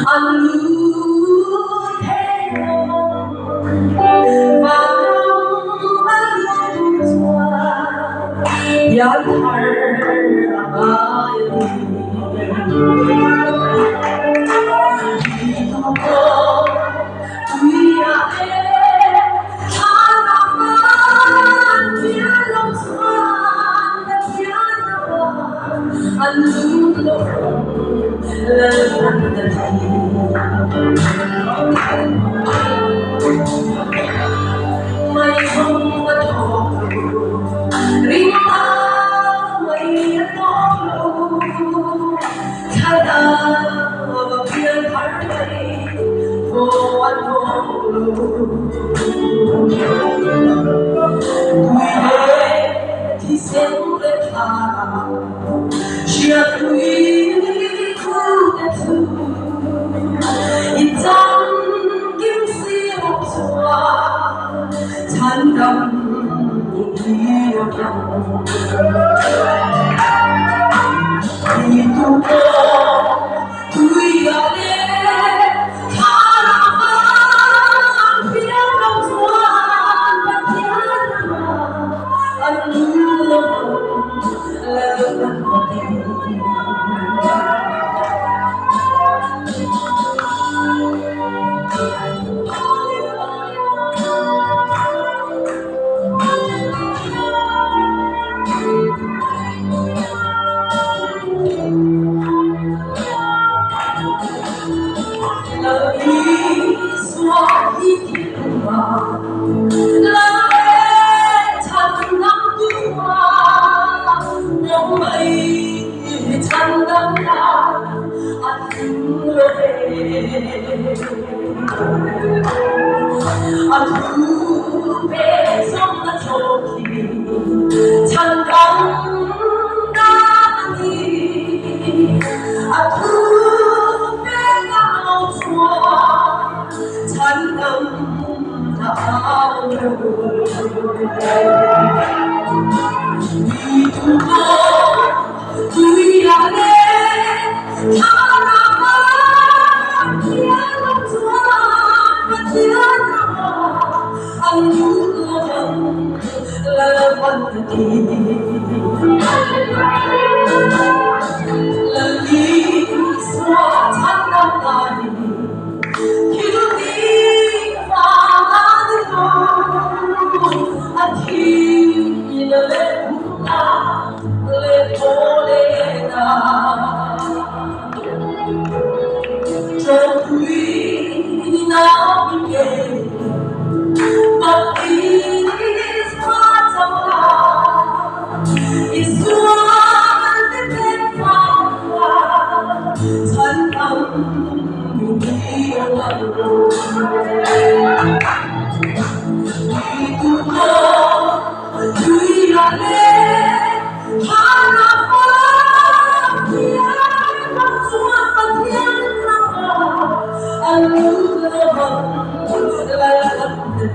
anh lưu thế và lòng anh lưu xoa ya thar anh lưu mây không có thổ riêng ta mây có lâu thay ta và phiền phải mây vô anh vô lâu tuy thế thì sẽ lên thả chia quý khu đẹp thư ít trong kim siêu xóa 찬 감이 기억나 이두고 그 안에 사랑한 피아노 소환 피아노 안 눌러 아두 배성나 좋기 참 감당하니 아두 배가 좋아 참 감당하오 이두고 그 안에 사랑한 피아노 좋아 피아노 anh lưu lòng làวันที่lần đi xóa tan năm ngày khi đi và ngàn năm anh khi lên ta lên phố lên ta cho quý nào biết but is part of God. It's one that from God. Turn on me alone. We are led. Hana we are not one but the other. And you love the